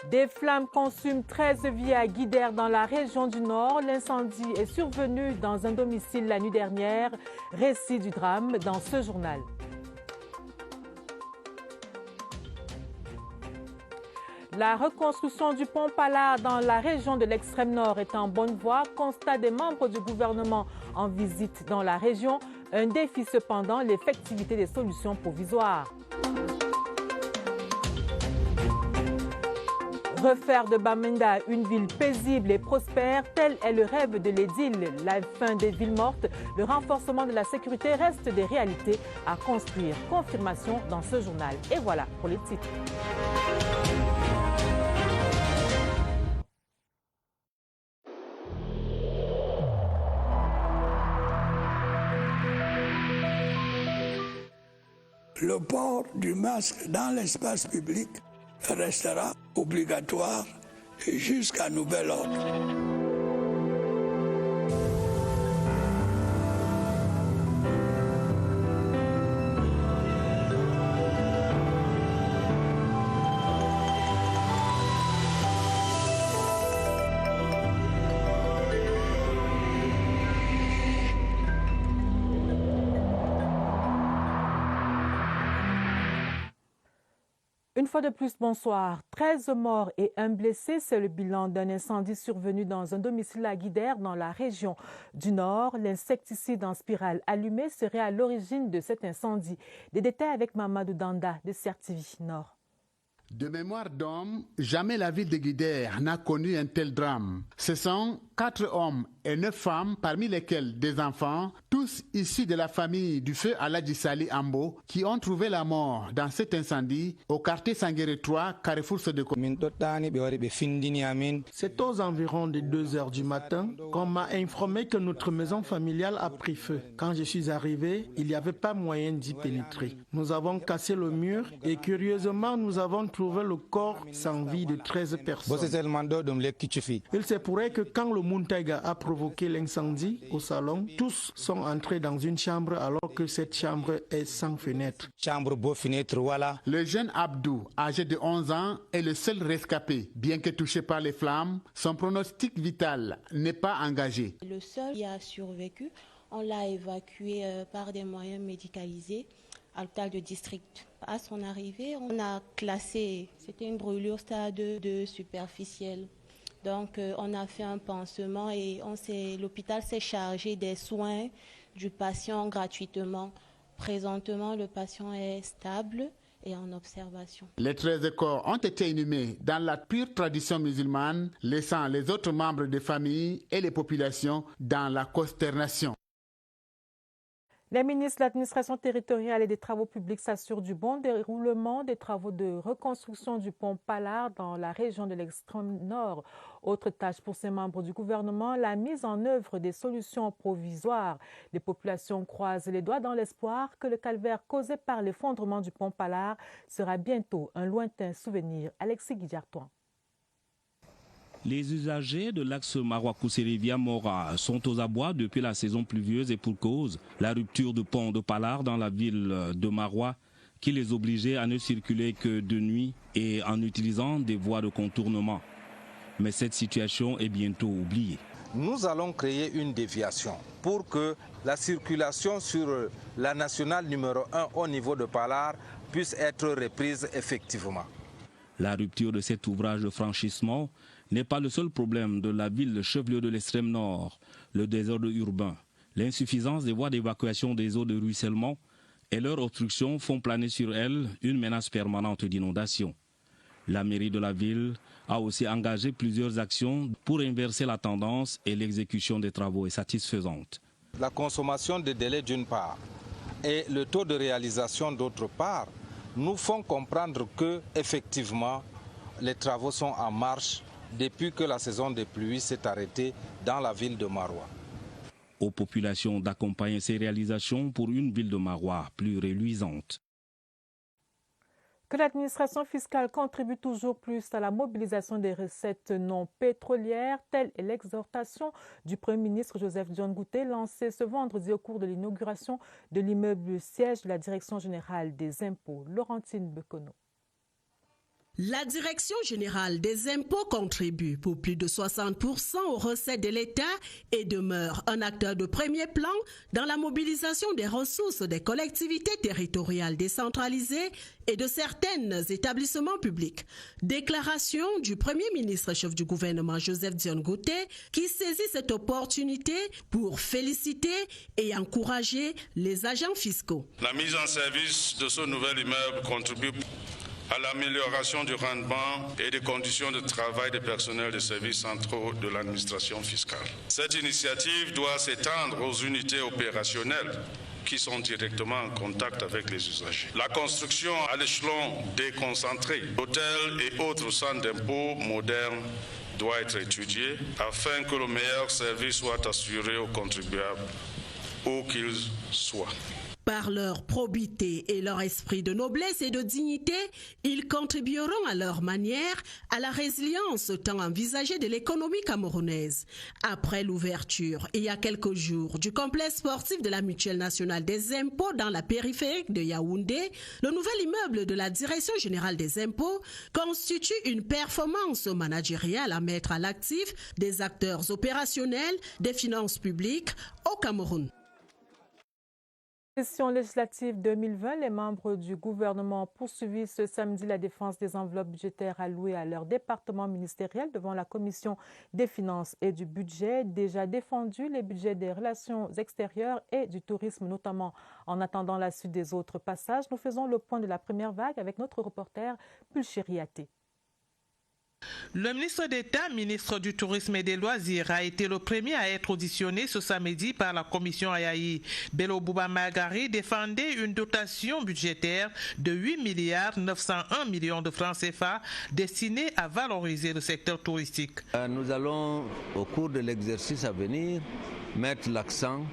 Des flammes consument 13 vies à Guidère dans la région du Nord. L'incendie est survenu dans un domicile la nuit dernière. Récit du drame dans ce journal. La reconstruction du pont Pallard dans la région de l'extrême nord est en bonne voie. Constat des membres du gouvernement en visite dans la région. Un défi cependant, l'effectivité des solutions provisoires. Refaire de Bamenda une ville paisible et prospère, tel est le rêve de l'édile. La fin des villes mortes, le renforcement de la sécurité restent des réalités à construire. Confirmation dans ce journal. Et voilà pour les titres. Le port du masque dans l'espace public restera obligatoire jusqu'à nouvel ordre. Une fois de plus, bonsoir. 13 morts et un blessé, c'est le bilan d'un incendie survenu dans un domicile à Guidère dans la région du Nord. L'insecticide en spirale allumé serait à l'origine de cet incendie. Des détails avec Mamadou Danda de CRTV Nord. De mémoire d'homme, jamais la ville de Guidère n'a connu un tel drame. Ce sont 4 hommes et 9 femmes, parmi lesquels des enfants, tous issus de la famille du feu Aladji Sali Ambo, qui ont trouvé la mort dans cet incendie au quartier Sanguéré 3, Carrefour Sodeko. C'est aux environs de 2 heures du matin qu'on m'a informé que notre maison familiale a pris feu. Quand je suis arrivé, il n'y avait pas moyen d'y pénétrer. Nous avons cassé le mur et curieusement, nous avons trouvé le corps sans vie de 13 personnes. Il se pourrait que quand le Muntaiga a provoqué l'incendie au salon, tous sont entrés dans une chambre alors que cette chambre est sans fenêtre. Le jeune Abdou, âgé de 11 ans, est le seul rescapé. Bien que touché par les flammes, son pronostic vital n'est pas engagé. Le seul qui a survécu, on l'a évacué par des moyens médicalisés à l'hôpital de district. À son arrivée, on a classé, c'était une brûlure stade 2 superficielle. Donc on a fait un pansement et l'hôpital s'est chargé des soins du patient gratuitement. Présentement, le patient est stable et en observation. Les 13 corps ont été inhumés dans la pure tradition musulmane, laissant les autres membres des familles et les populations dans la consternation. Les ministres de l'administration territoriale et des travaux publics s'assurent du bon déroulement des travaux de reconstruction du pont Pallard dans la région de l'extrême nord. Autre tâche pour ces membres du gouvernement, la mise en œuvre des solutions provisoires. Les populations croisent les doigts dans l'espoir que le calvaire causé par l'effondrement du pont Pallard sera bientôt un lointain souvenir. Alexis Guidiartoin. Les usagers de l'axe Maroua-Kousséri-Mora sont aux abois depuis la saison pluvieuse et pour cause, la rupture du pont de Pallard dans la ville de Maroua qui les obligeait à ne circuler que de nuit et en utilisant des voies de contournement. Mais cette situation est bientôt oubliée. Nous allons créer une déviation pour que la circulation sur la nationale numéro 1 au niveau de Pallard puisse être reprise effectivement. La rupture de cet ouvrage de franchissement n'est pas le seul problème de la ville chef-lieu de l'extrême nord. Le désordre urbain, l'insuffisance des voies d'évacuation des eaux de ruissellement et leur obstruction font planer sur elle une menace permanente d'inondation. La mairie de la ville a aussi engagé plusieurs actions pour inverser la tendance et l'exécution des travaux est satisfaisante. La consommation de délais d'une part et le taux de réalisation d'autre part nous font comprendre que effectivement les travaux sont en marche depuis que la saison des pluies s'est arrêtée dans la ville de Maroua. Aux populations d'accompagner ces réalisations pour une ville de Maroua plus reluisante. Que l'administration fiscale contribue toujours plus à la mobilisation des recettes non pétrolières, telle est l'exhortation du Premier ministre Joseph John Gouté lancée ce vendredi au cours de l'inauguration de l'immeuble siège de la Direction générale des impôts. Laurentine Bekono. La Direction générale des impôts contribue pour plus de 60% aux recettes de l'État et demeure un acteur de premier plan dans la mobilisation des ressources des collectivités territoriales décentralisées et de certains établissements publics. Déclaration du Premier ministre chef du gouvernement Joseph Dione Ngouté qui saisit cette opportunité pour féliciter et encourager les agents fiscaux. La mise en service de ce nouvel immeuble contribue à l'amélioration du rendement et des conditions de travail des personnels des services centraux de l'administration fiscale. Cette initiative doit s'étendre aux unités opérationnelles qui sont directement en contact avec les usagers. La construction à l'échelon déconcentré d'hôtels et autres centres d'impôts modernes doit être étudiée afin que le meilleur service soit assuré aux contribuables, où qu'ils soient. Par leur probité et leur esprit de noblesse et de dignité, ils contribueront à leur manière à la résilience tant envisagée de l'économie camerounaise. Après l'ouverture, il y a quelques jours, du complexe sportif de la Mutuelle nationale des impôts dans la périphérie de Yaoundé, le nouvel immeuble de la Direction générale des impôts constitue une performance managériale à mettre à l'actif des acteurs opérationnels des finances publiques au Cameroun. Session législative 2020, les membres du gouvernement poursuivent ce samedi la défense des enveloppes budgétaires allouées à leur département ministériel devant la commission des finances et du budget. Déjà défendu les budgets des relations extérieures et du tourisme, notamment. En attendant la suite des autres passages, nous faisons le point de la première vague avec notre reporter Pulchéri Até. Le ministre d'État, ministre du Tourisme et des Loisirs, a été le premier à être auditionné ce samedi par la commission Ayayi. Bello Bouba Magari défendait une dotation budgétaire de 8,901 milliards de francs CFA destinée à valoriser le secteur touristique. Nous allons, au cours de l'exercice à venir, mettre l'accent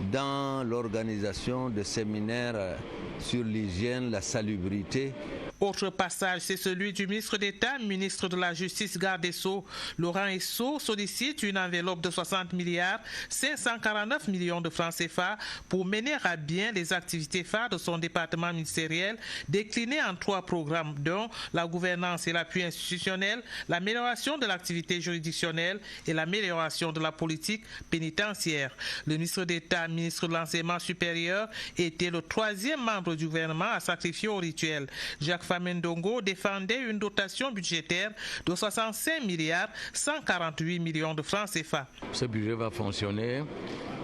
dans l'organisation de séminaires sur l'hygiène, la salubrité. Autre passage, c'est celui du ministre d'État, ministre de la Justice, garde des Sceaux. Laurent Esso sollicite une enveloppe de 60,549 millions de francs CFA pour mener à bien les activités phares de son département ministériel, déclinées en 3 programmes, dont la gouvernance et l'appui institutionnel, l'amélioration de l'activité juridictionnelle et l'amélioration de la politique pénitentiaire. Le ministre d'État, ministre de l'Enseignement supérieur, était le 3e membre du gouvernement à sacrifier au rituel. Jacques Famendongo défendait une dotation budgétaire de 65,148 millions de francs CFA. Ce budget va fonctionner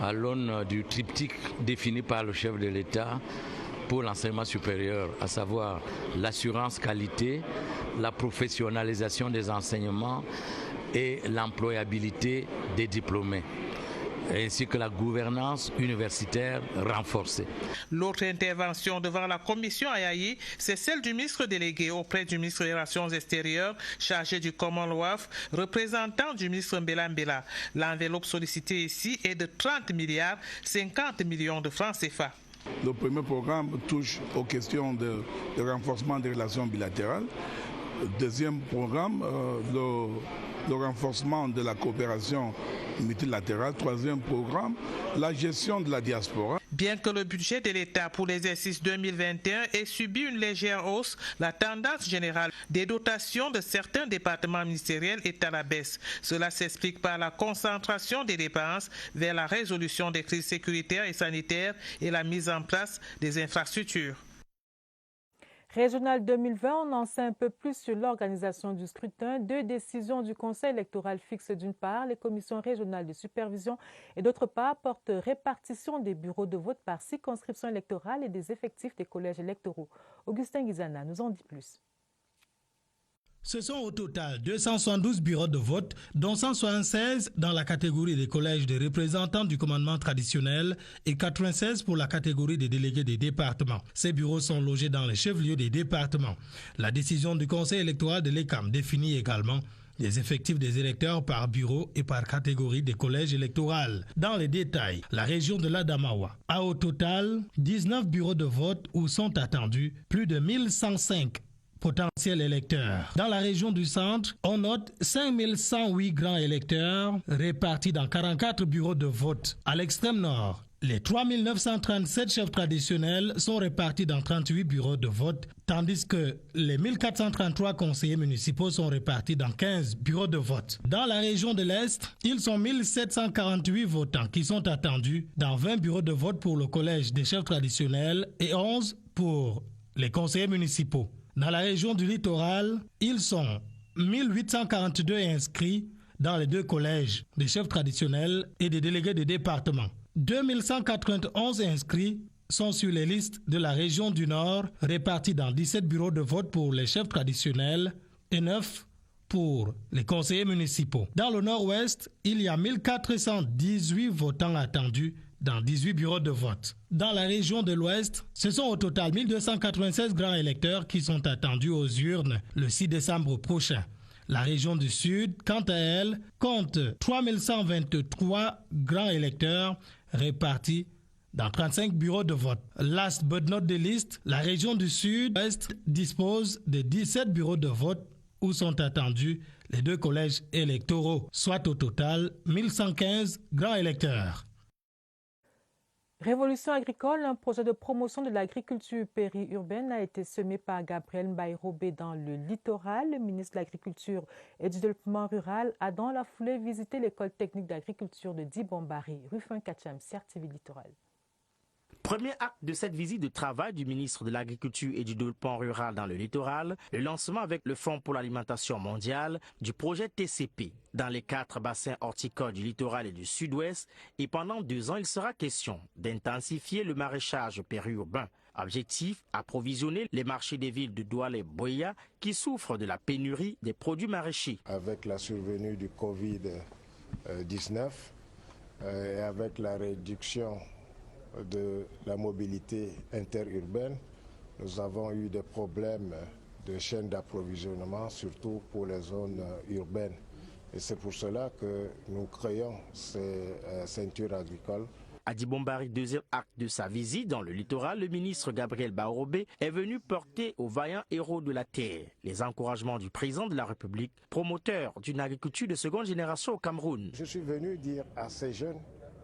à l'aune du triptyque défini par le chef de l'État pour l'enseignement supérieur, à savoir l'assurance qualité, la professionnalisation des enseignements et l'employabilité des diplômés, ainsi que la gouvernance universitaire renforcée. L'autre intervention devant la commission Ayayi, c'est celle du ministre délégué auprès du ministre des Relations extérieures, chargé du Commonwealth, représentant du ministre Mbela Mbela. L'enveloppe sollicitée ici est de 30,50 millions de francs CFA. Le premier programme touche aux questions de renforcement des relations bilatérales. Le deuxième programme, le renforcement de la coopération multilatérale. Troisième programme, la gestion de la diaspora. Bien que le budget de l'État pour l'exercice 2021 ait subi une légère hausse, la tendance générale des dotations de certains départements ministériels est à la baisse. Cela s'explique par la concentration des dépenses vers la résolution des crises sécuritaires et sanitaires et la mise en place des infrastructures. Régional 2020, on en sait un peu plus sur l'organisation du scrutin. 2 décisions du Conseil électoral fixent d'une part les commissions régionales de supervision et d'autre part portent répartition des bureaux de vote par circonscription électorale et des effectifs des collèges électoraux. Augustin Guizana nous en dit plus. Ce sont au total 272 bureaux de vote, dont 176 dans la catégorie des collèges de représentants du commandement traditionnel et 96 pour la catégorie des délégués des départements. Ces bureaux sont logés dans les chefs-lieux des départements. La décision du Conseil électoral de l'ECAM définit également les effectifs des électeurs par bureau et par catégorie des collèges électoraux. Dans les détails, la région de l'Adamawa a au total 19 bureaux de vote où sont attendus plus de 1105 potentiels électeurs. Dans la région du centre, on note 5108 grands électeurs répartis dans 44 bureaux de vote. À l'extrême nord, Les 3937 chefs traditionnels sont répartis dans 38 bureaux de vote, tandis que les 1433 conseillers municipaux sont répartis dans 15 bureaux de vote. Dans la région de l'Est, ils sont 1748 votants qui sont attendus dans 20 bureaux de vote pour le collège des chefs traditionnels et 11 pour les conseillers municipaux. Dans la région du littoral, ils sont 1842 inscrits dans les 2 collèges des chefs traditionnels et des délégués de département. 2191 inscrits sont sur les listes de la région du Nord, répartis dans 17 bureaux de vote pour les chefs traditionnels et 9 pour les conseillers municipaux. Dans le Nord-Ouest, il y a 1418 votants attendus dans 18 bureaux de vote. Dans la région de l'Ouest, ce sont au total 1296 grands électeurs qui sont attendus aux urnes le 6 décembre prochain. La région du Sud, quant à elle, compte 3123 grands électeurs répartis dans 35 bureaux de vote. Last but not the least, la région du Sud-Est dispose de 17 bureaux de vote où sont attendus les 2 collèges électoraux, soit au total 1115 grands électeurs. Révolution agricole, un projet de promotion de l'agriculture périurbaine a été semé par Gabriel Mbaye-Robé dans le littoral. Le ministre de l'Agriculture et du Développement rural a dans la foulée visité l'école technique d'agriculture de Dibombari, rue Funkacham, CRTV Littoral. Premier acte de cette visite de travail du ministre de l'Agriculture et du Développement rural dans le littoral, le lancement avec le Fonds pour l'alimentation mondiale du projet TCP dans les 4 bassins horticoles du littoral et du sud-ouest. Et pendant 2 ans, il sera question d'intensifier le maraîchage périurbain. Objectif, approvisionner les marchés des villes de Douala et Boya qui souffrent de la pénurie des produits maraîchers. Avec la survenue du Covid-19 et avec la réduction de la mobilité interurbaine, nous avons eu des problèmes de chaîne d'approvisionnement, surtout pour les zones urbaines. Et c'est pour cela que nous créons ces ceintures agricoles. À Dibombari, 2e acte de sa visite dans le littoral, le ministre Gabriel Mbaye-Robé est venu porter aux vaillants héros de la terre les encouragements du président de la République, promoteur d'une agriculture de seconde génération au Cameroun. Je suis venu dire à ces jeunes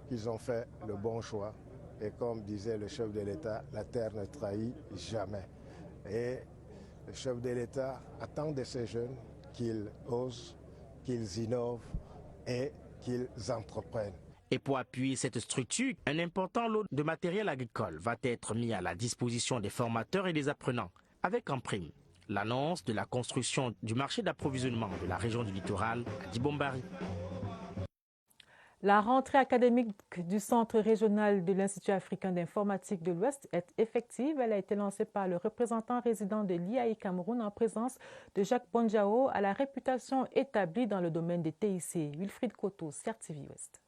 qu'ils ont fait le bon choix. Et comme disait le chef de l'État, la terre ne trahit jamais. Et le chef de l'État attend de ces jeunes qu'ils osent, qu'ils innovent et qu'ils entreprennent. Et pour appuyer cette structure, un important lot de matériel agricole va être mis à la disposition des formateurs et des apprenants, avec en prime l'annonce de la construction du marché d'approvisionnement de la région du littoral à Dibombari. La rentrée académique du Centre régional de l'Institut africain d'informatique de l'Ouest est effective. Elle a été lancée par le représentant résident de l'IAI Cameroun en présence de Jacques Bondiao, à la réputation établie dans le domaine des TIC. Wilfried Koto, CRTV Ouest.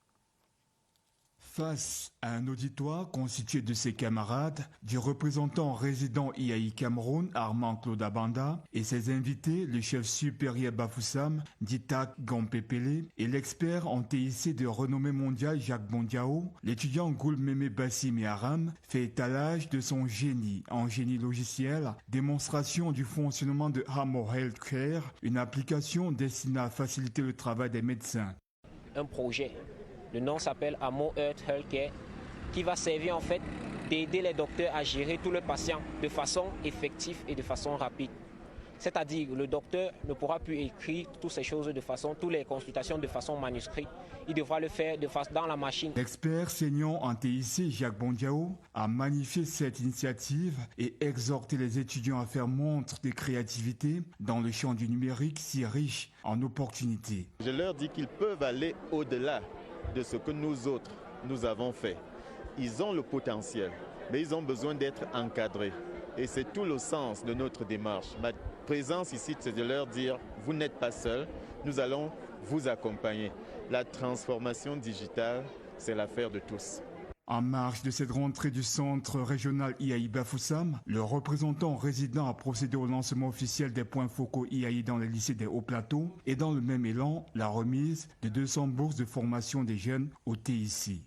Face à un auditoire constitué de ses camarades, du représentant résident IAI Cameroun, Armand Claude Abanda, et ses invités, le chef supérieur Bafoussam, Ditak Gampepele, et l'expert en TIC de renommée mondiale Jacques Bondiao, l'étudiant Goulmeme Bassim Aram fait étalage de son génie en génie logiciel, démonstration du fonctionnement de Hamo Healthcare, une application destinée à faciliter le travail des médecins. Un projet. Le nom s'appelle Amo Earth Healthcare, qui va servir en fait d'aider les docteurs à gérer tous les patients de façon effective et de façon rapide. C'est-à-dire le docteur ne pourra plus écrire toutes ces choses toutes les consultations de façon manuscrite. Il devra le faire dans la machine. L'expert senior en TIC, Jacques Bondiao, a magnifié cette initiative et exhorté les étudiants à faire montre de créativité dans le champ du numérique si riche en opportunités. Je leur dis qu'ils peuvent aller au-delà de ce que nous autres, nous avons fait. Ils ont le potentiel, mais ils ont besoin d'être encadrés. Et c'est tout le sens de notre démarche. Ma présence ici, c'est de leur dire, vous n'êtes pas seuls, nous allons vous accompagner. La transformation digitale, c'est l'affaire de tous. En marge de cette rentrée du centre régional IAI Bafoussam, le représentant résident a procédé au lancement officiel des points focaux IAI dans les lycées des Hauts-Plateaux et dans le même élan, la remise de 200 bourses de formation des jeunes au TIC.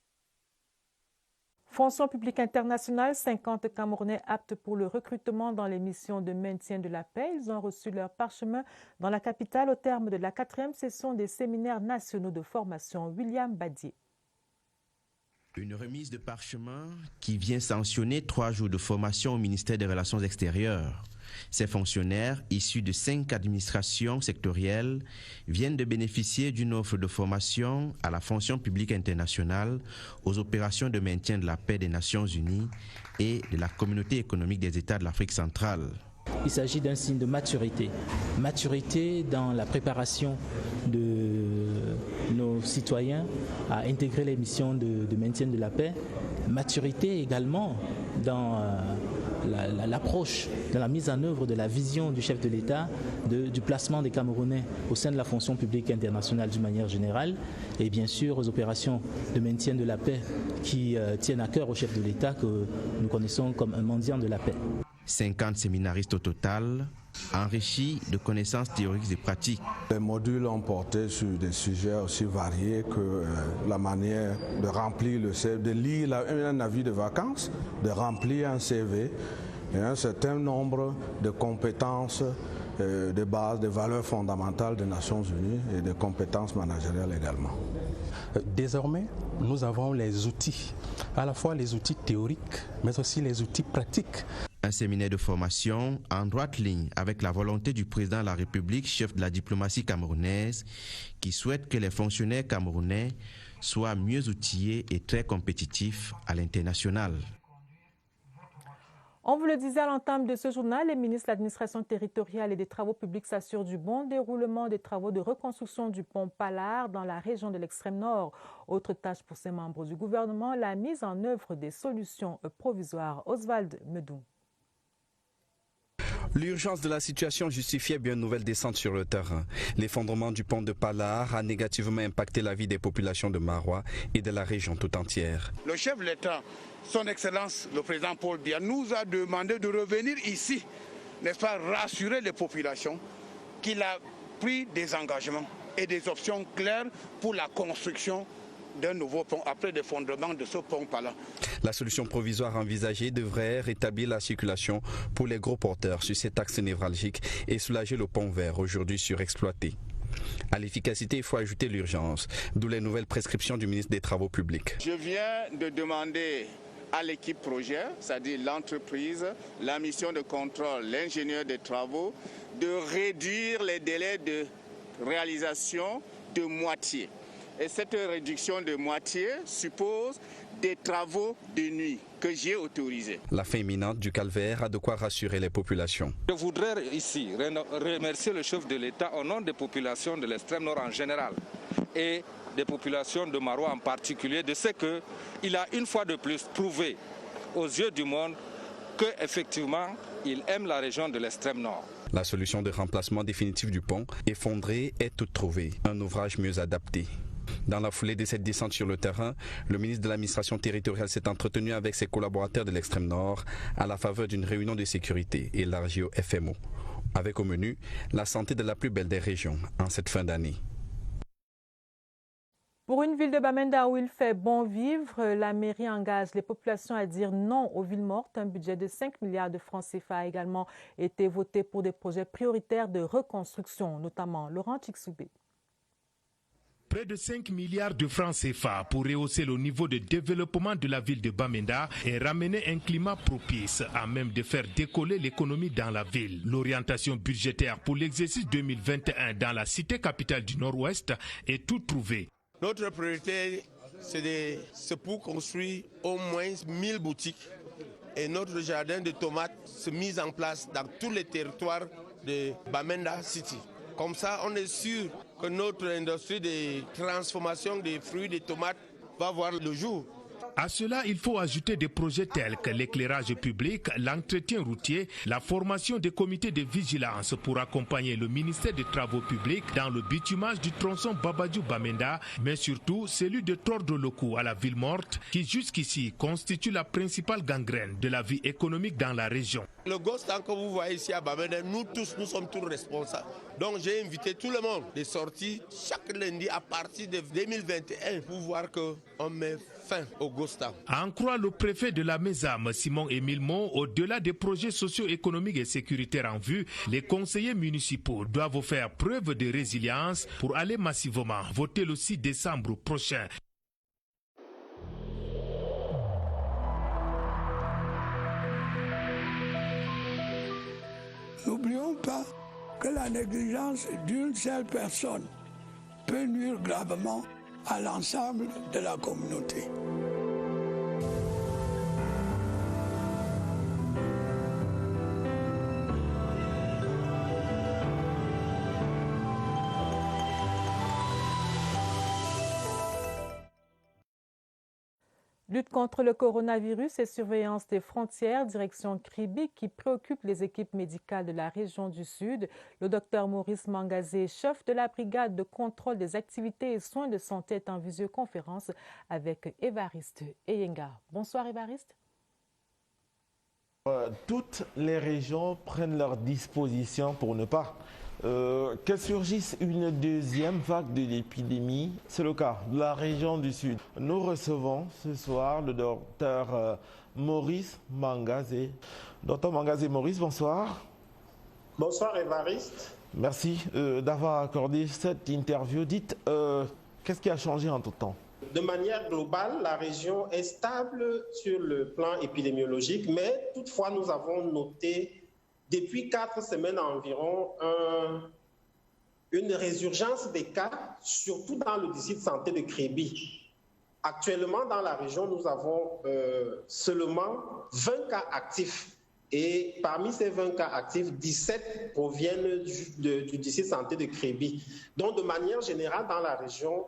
Fonction publique internationale, 50 Camerounais aptes pour le recrutement dans les missions de maintien de la paix. Ils ont reçu leur parchemin dans la capitale au terme de la 4e session des séminaires nationaux de formation. William Badier. Une remise de parchemin qui vient sanctionner 3 jours de formation au ministère des Relations extérieures. Ces fonctionnaires, issus de 5 administrations sectorielles, viennent de bénéficier d'une offre de formation à la fonction publique internationale, aux opérations de maintien de la paix des Nations Unies et de la Communauté économique des États de l'Afrique centrale. Il s'agit d'un signe de maturité. Maturité dans la préparation de nos citoyens à intégrer les missions de maintien de la paix. Maturité également dans l'approche, dans la mise en œuvre de la vision du chef de l'État, du placement des Camerounais au sein de la fonction publique internationale d'une manière générale, et bien sûr aux opérations de maintien de la paix qui tiennent à cœur au chef de l'État que nous connaissons comme un mendiant de la paix. 50 séminaristes au total, enrichis de connaissances théoriques et pratiques. Les modules ont porté sur des sujets aussi variés que la manière de remplir le CV, de lire un avis de vacances, de remplir un CV et un certain nombre de compétences de base, des valeurs fondamentales des Nations Unies et des compétences managériales également. Désormais, nous avons les outils, à la fois les outils théoriques, mais aussi les outils pratiques. Un séminaire de formation en droite ligne avec la volonté du président de la République, chef de la diplomatie camerounaise, qui souhaite que les fonctionnaires camerounais soient mieux outillés et très compétitifs à l'international. On vous le disait à l'entame de ce journal, les ministres de l'administration territoriale et des travaux publics s'assurent du bon déroulement des travaux de reconstruction du pont Pallard dans la région de l'extrême nord. Autre tâche pour ces membres du gouvernement, la mise en œuvre des solutions provisoires. Oswald Medou. L'urgence de la situation justifiait bien une nouvelle descente sur le terrain. L'effondrement du pont de Pallard a négativement impacté la vie des populations de Marois et de la région tout entière. Le chef de l'État, son Excellence, le président Paul Biya, nous a demandé de revenir ici, n'est-ce pas, rassurer les populations qu'il a pris des engagements et des options claires pour la construction d'un nouveau pont après l'effondrement de ce pont Pallard. La solution provisoire envisagée devrait rétablir la circulation pour les gros porteurs sur cet axe névralgique et soulager le pont vert aujourd'hui surexploité. À l'efficacité, il faut ajouter l'urgence, d'où les nouvelles prescriptions du ministre des Travaux publics. Je viens de demander à l'équipe projet, c'est-à-dire l'entreprise, la mission de contrôle, l'ingénieur des travaux, de réduire les délais de réalisation de moitié. Et cette réduction de moitié suppose des travaux de nuit que j'ai autorisés. La fin imminente du calvaire a de quoi rassurer les populations. Je voudrais ici remercier le chef de l'État au nom des populations de l'extrême nord en général et des populations de Marois en particulier de ce qu'il a une fois de plus prouvé aux yeux du monde qu'effectivement il aime la région de l'extrême nord. La solution de remplacement définitif du pont effondré est toute trouvée, un ouvrage mieux adapté. Dans la foulée de cette descente sur le terrain, le ministre de l'administration territoriale s'est entretenu avec ses collaborateurs de l'extrême nord à la faveur d'une réunion de sécurité élargie au FMO, avec au menu la santé de la plus belle des régions en cette fin d'année. Pour une ville de Bamenda où il fait bon vivre, la mairie engage les populations à dire non aux villes mortes. Un budget de 5 milliards de francs CFA a également été voté pour des projets prioritaires de reconstruction, notamment Laurent Tchiksoubé. Près de 5 milliards de francs CFA pour rehausser le niveau de développement de la ville de Bamenda et ramener un climat propice à même de faire décoller l'économie dans la ville. L'orientation budgétaire pour l'exercice 2021 dans la cité capitale du Nord-Ouest est tout trouvée. Notre priorité, c'est pour construire au moins 1000 boutiques. Et notre jardin de tomates se mise en place dans tous les territoires de Bamenda City. Comme ça, on est sûr que notre industrie de transformation des fruits et des tomates va voir le jour. À cela, il faut ajouter des projets tels que l'éclairage public, l'entretien routier, la formation des comités de vigilance pour accompagner le ministère des Travaux publics dans le bitumage du tronçon Babadjou-Bamenda, mais surtout celui de Tordoloko à la ville morte, qui jusqu'ici constitue la principale gangrène de la vie économique dans la région. Le Gostan que vous voyez ici à Bamenda, nous tous, nous sommes tous responsables. Donc j'ai invité tout le monde de sortir chaque lundi à partir de 2021 pour voir qu'on met fin au Gostan. À en croire le préfet de la Mézame, Simon-Émile Mont, au-delà des projets socio-économiques et sécuritaires en vue, les conseillers municipaux doivent faire preuve de résilience pour aller massivement voter le 6 décembre prochain. N'oublions pas que la négligence d'une seule personne peut nuire gravement à l'ensemble de la communauté. Lutte contre le coronavirus et surveillance des frontières, direction Kribi, qui préoccupe les équipes médicales de la région du Sud. Le docteur Maurice Mangazé, chef de la brigade de contrôle des activités et soins de santé, est en visioconférence avec Évariste Eyenga. Bonsoir Évariste. Toutes les régions prennent leurs dispositions pour ne pas que surgisse une deuxième vague de l'épidémie. C'est le cas de la région du Sud. Nous recevons ce soir le docteur Maurice Mangazé. Docteur Mangazé Maurice, bonsoir. Bonsoir Évariste. Merci d'avoir accordé cette interview. Dites, qu'est-ce qui a changé en tout temps? De manière globale, la région est stable sur le plan épidémiologique, mais toutefois nous avons noté depuis 4 semaines environ une résurgence des cas, surtout dans le district de santé de Kribi. Actuellement, dans la région, nous avons seulement 20 cas actifs. Et parmi ces 20 cas actifs, 17 proviennent du district de santé de Kribi. Donc, de manière générale, dans la région,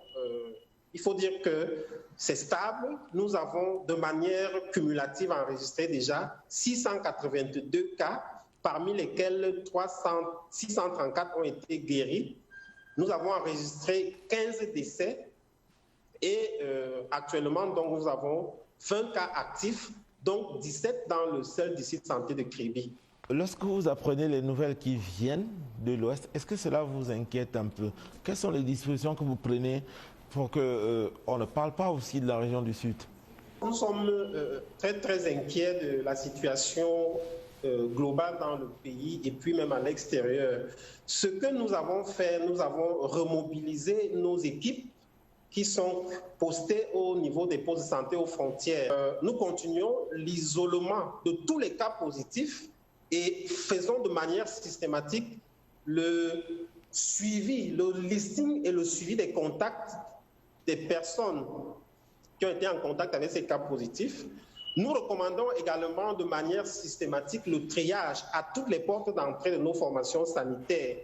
il faut dire que c'est stable. Nous avons, de manière cumulative, enregistré déjà 682 cas, parmi lesquels 634 ont été guéris. Nous avons enregistré 15 décès et actuellement, donc, nous avons 20 cas actifs, donc 17 dans le seul district de santé de Kribi. Lorsque vous apprenez les nouvelles qui viennent de l'Ouest, est-ce que cela vous inquiète un peu? Quelles sont les dispositions que vous prenez pour qu'on ne parle pas aussi de la région du Sud? Nous sommes très inquiets de la situation globale dans le pays et puis même à l'extérieur. Ce que nous avons fait, nous avons remobilisé nos équipes qui sont postées au niveau des postes de santé aux frontières. Nous continuons l'isolement de tous les cas positifs et faisons de manière systématique le suivi, le listing et le suivi des contacts des personnes qui ont été en contact avec ces cas positifs. Nous recommandons également de manière systématique le triage à toutes les portes d'entrée de nos formations sanitaires.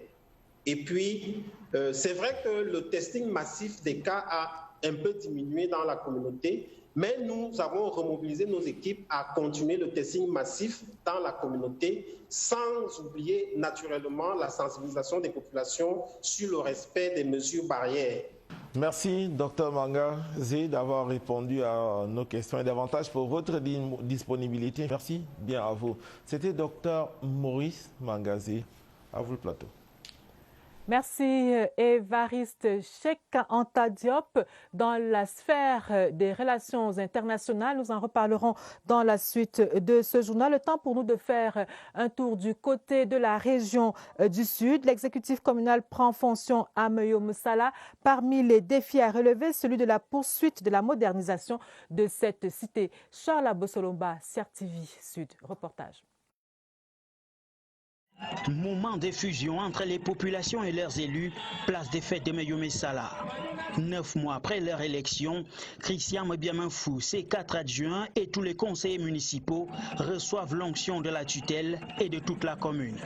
Et puis, c'est vrai que le testing massif des cas a un peu diminué dans la communauté, mais nous avons remobilisé nos équipes à continuer le testing massif dans la communauté, sans oublier naturellement la sensibilisation des populations sur le respect des mesures barrières. Merci, Dr Mangazé, d'avoir répondu à nos questions et davantage pour votre disponibilité. Merci bien à vous. C'était Dr Maurice Mangazé. À vous le plateau. Merci Évariste. Cheikh Anta Diop, dans la sphère des relations internationales, nous en reparlerons dans la suite de ce journal. Le temps pour nous de faire un tour du côté de la région du Sud. L'exécutif communal prend fonction à Meyo-Moussala. Parmi les défis à relever, celui de la poursuite de la modernisation de cette cité. Charles Abossolomba, CRTV Sud. Reportage. Moment de fusion entre les populations et leurs élus, place des fêtes de Meyo-Moussala. 9 mois après leur élection, Christian Mobiamafou, ses 4 adjoints et tous les conseillers municipaux reçoivent l'onction de la tutelle et de toute la commune.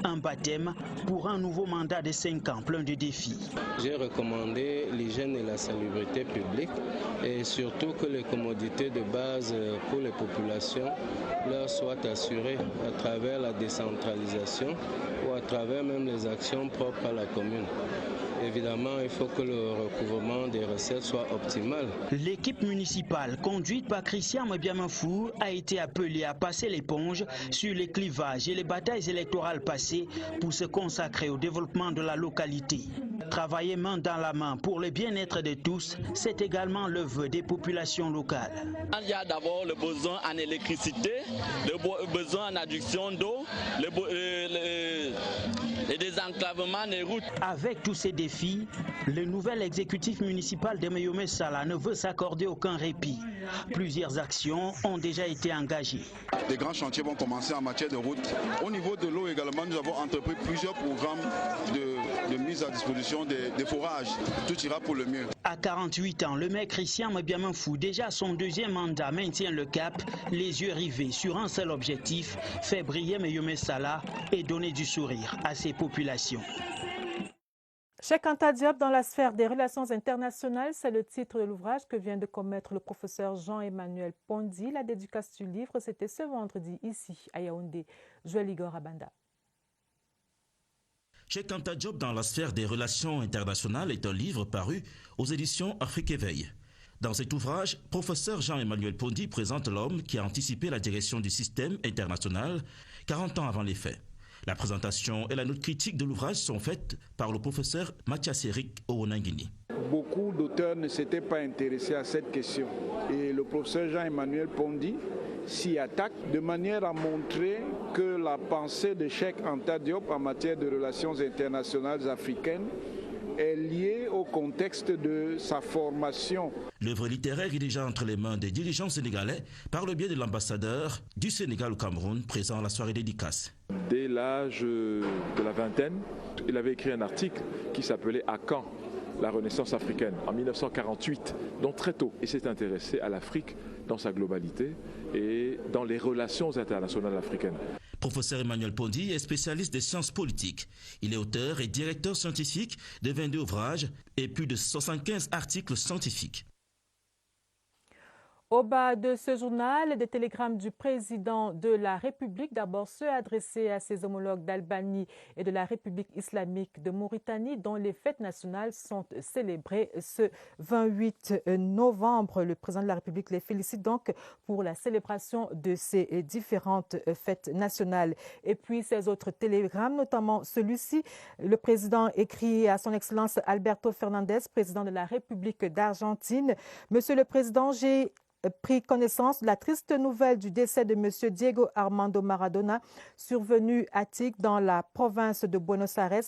Un baptême pour un nouveau mandat de 5 ans plein de défis. J'ai recommandé l'hygiène et la salubrité publique et surtout que les commodités de base pour les populations leur soient assurées à travers la décentralisation ou à travers même les actions propres à la commune. Évidemment, il faut que le recouvrement des recettes soit optimal. L'équipe municipale, conduite par Christian Mobiamafou, a été appelée à passer l'éponge sur les clivages et les batailles électorales passées pour se consacrer au développement de la localité. Travailler main dans la main pour le bien-être de tous, c'est également le vœu des populations locales. Il y a d'abord le besoin en électricité, le besoin en adduction d'eau, le désenclavement des routes. Avec tous ces défis, le nouvel exécutif municipal de Mayomé Sala ne veut s'accorder aucun répit. Plusieurs actions ont déjà été engagées. Des grands chantiers vont commencer en matière de route. Au niveau de l'eau également, nous avons entrepris plusieurs programmes de mise à disposition des forages. Tout ira pour le mieux. À 48 ans, le maire Christian Mobiamafou, déjà à son deuxième mandat, maintient le cap, les yeux rivés sur un seul objectif, faire briller Mayomé Sala et donner du sourire à ses populations. Cheikh Anta Diop dans la sphère des relations internationales, c'est le titre de l'ouvrage que vient de commettre le professeur Jean-Emmanuel Pondy. La dédicace du livre, c'était ce vendredi ici à Yaoundé. Joël Igor Abanda. Cheikh Anta Diop dans la sphère des relations internationales est un livre paru aux éditions Afrique Éveil. Dans cet ouvrage, professeur Jean-Emmanuel Pondy présente l'homme qui a anticipé la direction du système international 40 ans avant les faits. La présentation et la note critique de l'ouvrage sont faites par le professeur Mathias Eric Owonangini. Beaucoup d'auteurs ne s'étaient pas intéressés à cette question. Et le professeur Jean-Emmanuel Pondy s'y attaque de manière à montrer que la pensée de Cheikh Anta Diop en matière de relations internationales africaines est liée au contexte de sa formation. L'œuvre littéraire est déjà entre les mains des dirigeants sénégalais par le biais de l'ambassadeur du Sénégal au Cameroun présent à la soirée dédicace. Dès l'âge de la vingtaine, il avait écrit un article qui s'appelait « À quand la Renaissance africaine ?» en 1948, donc très tôt. Il s'est intéressé à l'Afrique dans sa globalité et dans les relations internationales africaines. Professeur Emmanuel Pondy est spécialiste des sciences politiques. Il est auteur et directeur scientifique de 22 ouvrages et plus de 75 articles scientifiques. Au bas de ce journal, des télégrammes du président de la République, d'abord ceux adressés à ses homologues d'Albanie et de la République islamique de Mauritanie, dont les fêtes nationales sont célébrées ce 28 novembre. Le président de la République les félicite donc pour la célébration de ces différentes fêtes nationales. Et puis ces autres télégrammes, notamment celui-ci, le président écrit à son Excellence Alberto Fernandez, président de la République d'Argentine. Monsieur le Président, j'ai pris connaissance de la triste nouvelle du décès de M. Diego Armando Maradona, survenu à Tigre dans la province de Buenos Aires.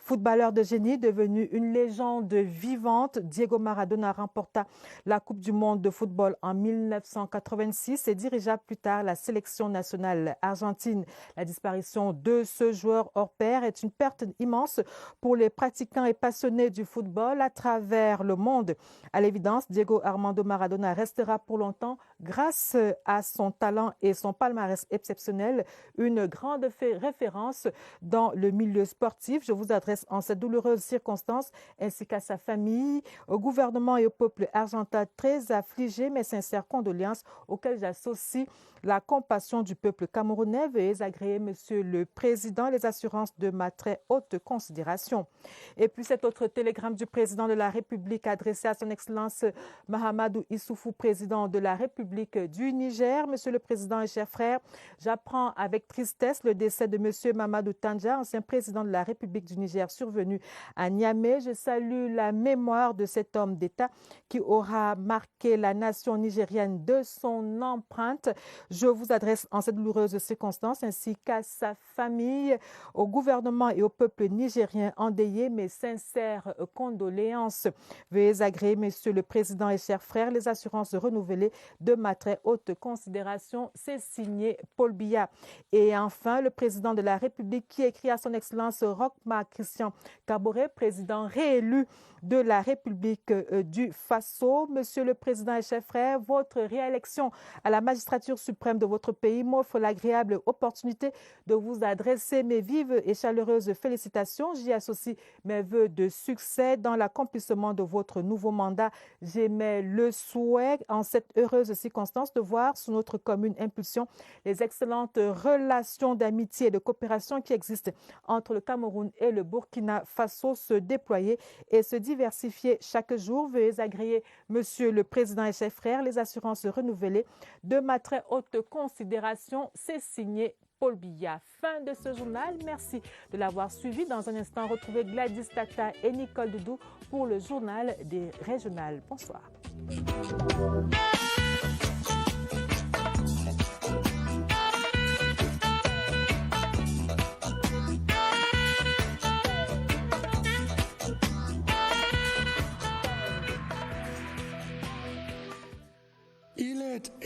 Footballeur de génie, devenu une légende vivante, Diego Maradona remporta la Coupe du monde de football en 1986 et dirigea plus tard la sélection nationale argentine. La disparition de ce joueur hors pair est une perte immense pour les pratiquants et passionnés du football à travers le monde. À l'évidence, Diego Armando Maradona restera pour longtemps, grâce à son talent et son palmarès exceptionnel, une grande référence dans le milieu sportif. Je vous adresse en cette douloureuse circonstance, ainsi qu'à sa famille, au gouvernement et au peuple argentin très affligé, mes sincères condoléances auxquelles j'associe la compassion du peuple camerounais. Veuillez agréer, Monsieur le Président, les assurances de ma très haute considération. Et puis cet autre télégramme du président de la République adressé à son Excellence Mahamadou Issoufou, président de la République du Niger. Monsieur le Président et chers frères, j'apprends avec tristesse le décès de Monsieur Mamadou Tandja, ancien président de la République du Niger, survenu à Niamey. Je salue la mémoire de cet homme d'État qui aura marqué la nation nigérienne de son empreinte. Je vous adresse en cette douloureuse circonstance ainsi qu'à sa famille, au gouvernement et au peuple nigérien endeuillé mes sincères condoléances. Veuillez agréer, Monsieur le Président et chers frères, les assurances renouvelées de ma très haute considération. C'est signé Paul Biya. Et enfin, le président de la République qui écrit à son Excellence Roch-Marc Christian Kaboré, président réélu de la République du Faso. Monsieur le Président et chers frères, votre réélection à la magistrature suprême de votre pays m'offre l'agréable opportunité de vous adresser mes vives et chaleureuses félicitations. J'y associe mes vœux de succès dans l'accomplissement de votre nouveau mandat. J'émets le souhait, en cette heureuse circonstance, de voir sous notre commune impulsion les excellentes relations d'amitié et de coopération qui existent entre le Cameroun et le Burkina Faso se déployer et se diversifier chaque jour. Veuillez agréer, Monsieur le Président et chers frères, les assurances renouvelées de ma très haute considération. C'est signé Paul Biya. Fin de ce journal. Merci de l'avoir suivi. Dans un instant, retrouvez Gladys Tata et Nicole Doudou pour le journal des régionales. Bonsoir.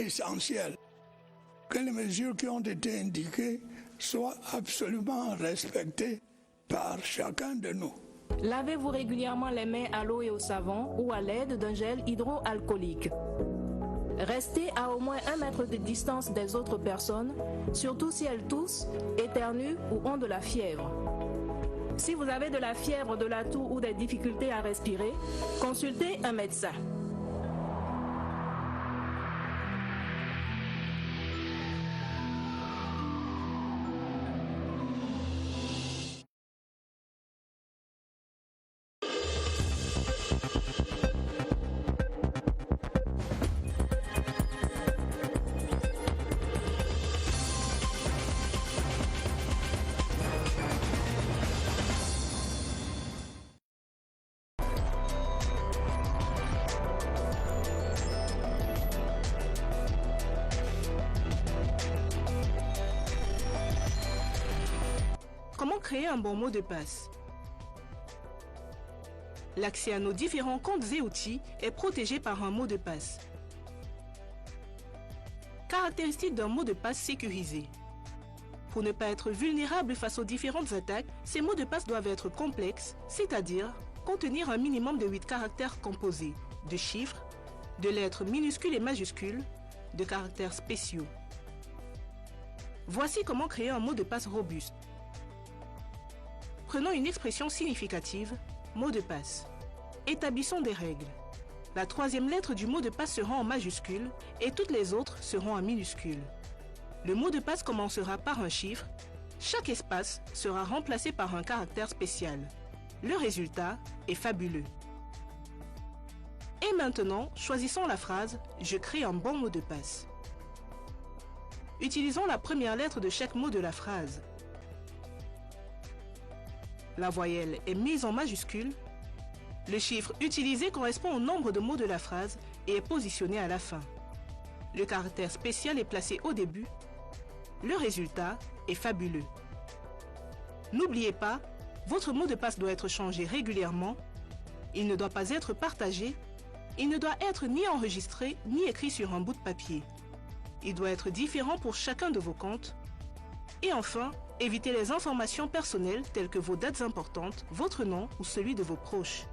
essentiel que les mesures qui ont été indiquées soient absolument respectées par chacun de nous. Lavez-vous régulièrement les mains à l'eau et au savon ou à l'aide d'un gel hydroalcoolique. Restez à au moins 1 mètre de distance des autres personnes, surtout si elles toussent, éternuent ou ont de la fièvre. Si vous avez de la fièvre, de la toux ou des difficultés à respirer, consultez un médecin. Comment créer un bon mot de passe? L'accès à nos différents comptes et outils est protégé par un mot de passe. Caractéristiques d'un mot de passe sécurisé. Pour ne pas être vulnérable face aux différentes attaques, ces mots de passe doivent être complexes, c'est-à-dire contenir un minimum de 8 caractères composés de chiffres, de lettres minuscules et majuscules, de caractères spéciaux. Voici comment créer un mot de passe robuste. Prenons une expression significative, mot de passe. Établissons des règles. La 3e lettre du mot de passe sera en majuscule et toutes les autres seront en minuscule. Le mot de passe commencera par un chiffre. Chaque espace sera remplacé par un caractère spécial. Le résultat est fabuleux. Et maintenant, choisissons la phrase « Je crée un bon mot de passe ». Utilisons la première lettre de chaque mot de la phrase. La voyelle est mise en majuscule. Le chiffre utilisé correspond au nombre de mots de la phrase et est positionné à la fin. Le caractère spécial est placé au début. Le résultat est fabuleux. N'oubliez pas, votre mot de passe doit être changé régulièrement. Il ne doit pas être partagé. Il ne doit être ni enregistré ni écrit sur un bout de papier. Il doit être différent pour chacun de vos comptes. Et enfin, évitez les informations personnelles telles que vos dates importantes, votre nom ou celui de vos proches.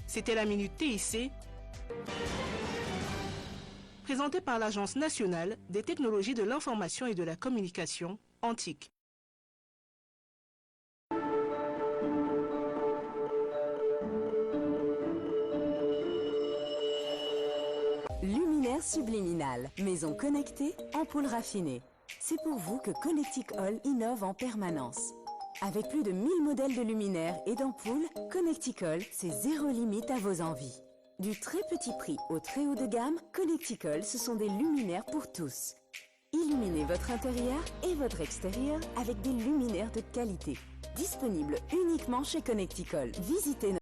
C'était la Minute TIC, présentée par l'Agence nationale des technologies de l'information et de la communication, ANTIC. Luminaire subliminal, maison connectée, ampoule raffinée. C'est pour vous que Connecticol innove en permanence. Avec plus de 1000 modèles de luminaires et d'ampoules, Connecticol, c'est zéro limite à vos envies. Du très petit prix au très haut de gamme, Connecticol, ce sont des luminaires pour tous. Illuminez votre intérieur et votre extérieur avec des luminaires de qualité. Disponibles uniquement chez Connecticol. Visitez